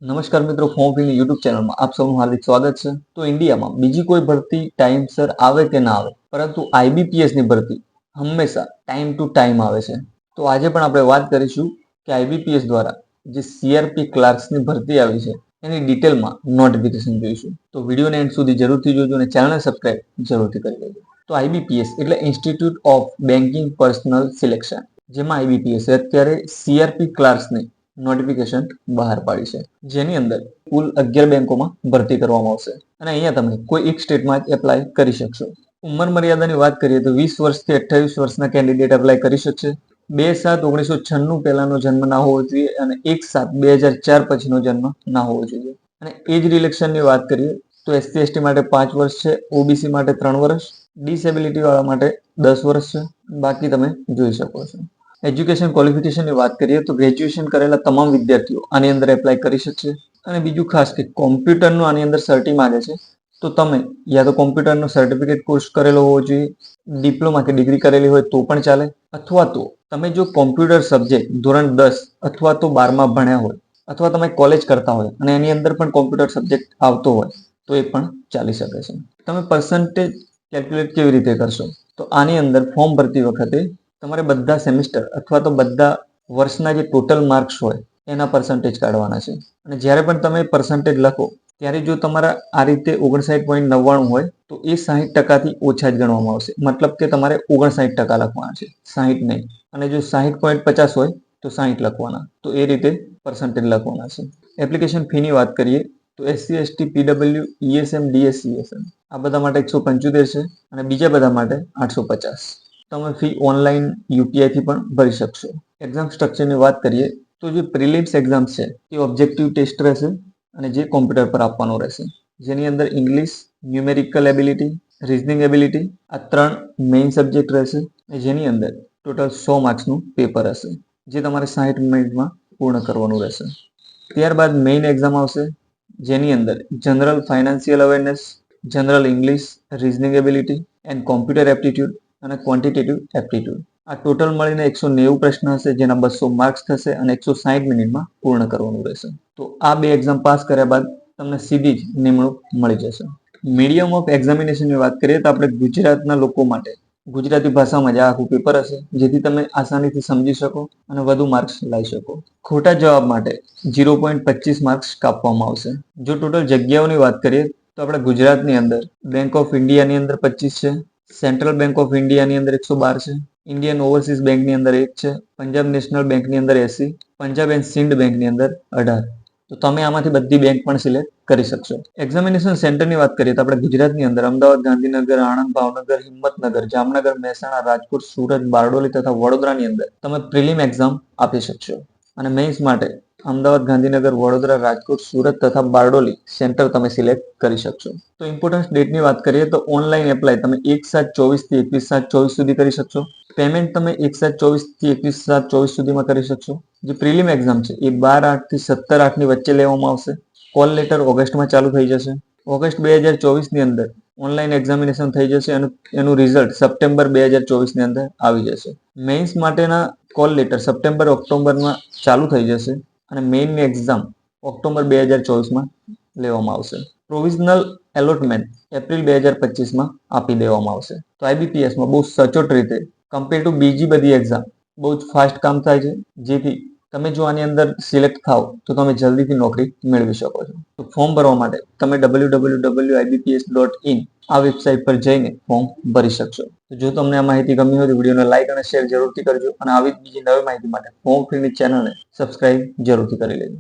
નમસ્કાર મિત્રો, form feeling YouTube ચેનલમાં આપ સૌનું હાર્દિક સ્વાગત છે. તો ઇન્ડિયામાં બીજી કોઈ ભરતી ટાઈમસર આવે કે ના આવે, પરંતુ આઈબીપીએસની ભરતી હંમેશા ટાઈમ ટુ ટાઈમ આવે છે. તો આજે પણ આપણે વાત કરીશું કે આઈબીપીએસ દ્વારા જે સીઆરપી ક્લાર્ક્સની ભરતી આવી છે એની ડિટેલમાં નોટિફિકેશન જોઈશું. તો વિડીયોને એન્ડ સુધી જરૂરથી જોજો અને ચેનલને સબસ્ક્રાઇબ જરૂરથી કરી લેજો. તો આઈબીપીએસ એટલે institute of banking personal selection, જેમાં આઈબીપીએસ અત્યારે સીઆરપી ક્લાર્ક્સની નોટિફિકેશન બહાર પાડી છે, જેની અંદર કુલ 11 બેંકોમાં ભરતી કરવામાં આવશે અને અહીંયા તમે કોઈ એક સ્ટેટમાં જ એપ્લાય કરી શકશો. ઉંમર મર્યાદાની વાત કરીએ તો 20 વર્ષથી 28 વર્ષના કેન્ડિડેટ એપ્લાય કરી શકશે. 2/7/1996 પહેલાનો જન્મ ના હોવો જોઈએ અને 1/7/2004 પછીનો જન્મ ના હોવો જોઈએ. અને એજ રિલેક્શનની વાત કરીએ તો એસસી એસટી માટે 5 વર્ષ છે, ઓબીસી માટે 3 વર્ષ, ડિસેબિલિટી વાળા માટે 10 વર્ષ છે. બાકી તમે જોઈ શકો છો. એજ્યુકેશન ક્વોલિફિકેશનની વાત કરીએ તો ગ્રેજ્યુએશન કરેલા તમામ વિદ્યાર્થીઓ આની અંદર એપ્લાય કરી શકશે. અને બીજું ખાસ કે કોમ્પ્યુટરનું આની અંદર સર્ટી માંગે છે, તો તમે યા તો કોમ્પ્યુટરનો સર્ટિફિકેટ કોર્સ કરેલો હોવો જોઈએ, ડિપ્લોમા કે ડિગ્રી કરેલી હોય તો પણ ચાલે, અથવા તો તમે જો કોમ્પ્યુટર સબ્જેક્ટ ધોરણ 10 અથવા તો 12માં ભણ્યા હોય, અથવા તમે કોલેજ કરતા હોય અને એની અંદર પણ કોમ્પ્યુટર સબ્જેક્ટ આવતો હોય તો એ પણ ચાલી શકે છે. તમે પર્સન્ટેજ કેલ્ક્યુલેટ કેવી રીતે કરશો? તો આની અંદર ફોર્મ ભરતી વખતે તમારે બધા સેમિસ્ટર અથવા તો બધા વર્ષના જે ટોટલ માર્ક્સ હોય એના પર્સન્ટેજ કાઢવાના છે. અને જ્યારે પણ તમે પર્સન્ટેજ લખો ત્યારે જો તમારા આ રીતે 59.99 હોય તો એ 60%થી ઓછા જ ગણવામાં આવશે. મતલબ કે તમારે 59% લખવાના છે, 60 નહીં. અને જો 60.50 હોય તો 60 લખવાના. તો એ રીતે પર્સન્ટેજ લખવાના છે. એપ્લિકેશન ફીની વાત કરીએ તો એસસી એસટી પીડબ્લ્યુ ઈએસએમ ડીએસસીએસએમ આ બધા માટે 175 છે અને બીજા બધા માટે 850. તમે ફી ઓનલાઈન યુપીઆઈથી પણ ભરી શકશો. એક્ઝામ સ્ટ્રક્ચરની વાત કરીએ તો જે પ્રિલિમ્સ એક્ઝામ છે એ ઓબ્જેક્ટિવ ટેસ્ટ રહેશે અને જે કોમ્પ્યુટર પર આપવાનો રહેશે, જેની અંદર English, numerical ability, reasoning ability આ 3 મેઇન સબ્જેક્ટ રહેશે, જેની અંદર ટોટલ 100 માર્ક્સનું પેપર હશે, જે તમારે 60 મિનિટમાં પૂર્ણ કરવાનું રહેશે. ત્યારબાદ મેઇન એક્ઝામ આવશે, જેની અંદર general financial awareness, general English, reasoning ability and computer aptitude અને ક્વોન્ટિટેટિવ એપ્ટિટ્યૂડ આ ટોટલ મળીને 190 પ્રશ્ન હશે, જેના 200 માર્ક્સ થશે અને 160 મિનિટમાં પૂર્ણ કરવાનું રહેશે. તો આ 2 એક્ઝામ પાસ કર્યા બાદ તમને સીધી જ નિમણૂક મળી જશે. મીડિયમ ઓફ એક્ઝામિનેશનની વાત કરીએ તો આપણે ગુજરાતના લોકો માટે ગુજરાતી ભાષામાં જ આખું પેપર હશે, જેથી તમે આસાનીથી સમજી શકો અને વધુ માર્ક્સ લાવી શકો. ખોટા જવાબ માટે 0.25 માર્ક્સ કાપવામાં આવશે. જો ટોટલ જગ્યાઓની વાત કરીએ તો આપણે ગુજરાતની અંદર બેંક ઓફ ઇન્ડિયાની અંદર 25 છે, સેન્ટ્રલ બેંક ઓફ ઇન્ડિયાની અંદર 112 છે, ઇન્ડિયન ઓવરસીઝ બેંકની અંદર 1 છે, પંજાબ નેશનલ બેંકની અંદર 80, પંજાબ એન્ડ સિંધ બેંકની અંદર 18. તો તમે આમાંથી બધી બેંક પણ સિલેક્ટ કરી શકશો. એક્ઝામિનેશન સેન્ટરની વાત કરીએ તો આપણે ગુજરાતની અંદર અમદાવાદ, ગાંધીનગર, આણંદ, ભાવનગર, હિંમતનગર, જામનગર, મહેસાણા, રાજકોટ, સુરત, બારડોલી તથા વડોદરાની અંદર તમે પ્રિલિમ એક્ઝામ આપી શકશો. અને મેઇન્સ માટે અમદાવાદ, ગાંધીનગર, વડોદરા, રાજકોટ, સુરત તથા બારડોલી સેન્ટર તમે સિલેક્ટ કરી શકશો. તો ઇમ્પોર્ટન્ટ ડેટની વાત કરીએ તો ઓનલાઈન એપ્લાય તમે 1/7/24 થી 21/7/24 સુધી કરી શકશો. પેમેન્ટ તમે 1/7/24 થી 21/7/24 સુધીમાં કરી શકશો. જે પ્રિલિમ એક્ઝામ છે એ 12/8 થી 17/8ની વચ્ચે લેવામાં આવશે. કોલ લેટર ઓગસ્ટમાં ચાલુ થઈ જશે. ઓગસ્ટ 2024ની અંદર ઓનલાઈન એક્ઝામિનેશન થઈ જશે અને એનું રિઝલ્ટ સપ્ટેમ્બર 2024ની અંદર આવી જશે. મેઇન્સ માટેના કોલ લેટર સપ્ટેમ્બર ઓક્ટોબરમાં ચાલુ થઈ જશે અને મેઇનની એક્ઝામ ઓક્ટોબર 2024માં લેવામાં આવશે. પ્રોવિઝનલ એલોટમેન્ટ એપ્રિલ 2025માં આપી દેવામાં આવશે. તો આઈબીપીએસમાં બહુ સચોટ રીતે કમ્પેર ટુ બીજી બધી એક્ઝામ બહુ જ ફાસ્ટ કામ થાય છે, જેથી તમે જો આની અંદર સિલેક્ટ થાવ તો તમે જલ્દીથી નોકરી મેળવી શકો છો. તો ફોર્મ ભરવા માટે તમે www.ibps.in આ વેબસાઇટ પર જઈને ફોર્મ ભરી શકશો. તો જો તમને આ માહિતી ગમી હોય તો વિડીયોને લાઈક અને શેર જરૂરથી કરજો અને આવી જ બીજી નવી માહિતી માટે ફોર્મ ફ્રીની ચેનલને સબસ્ક્રાઇબ જરૂરથી કરી લેજો.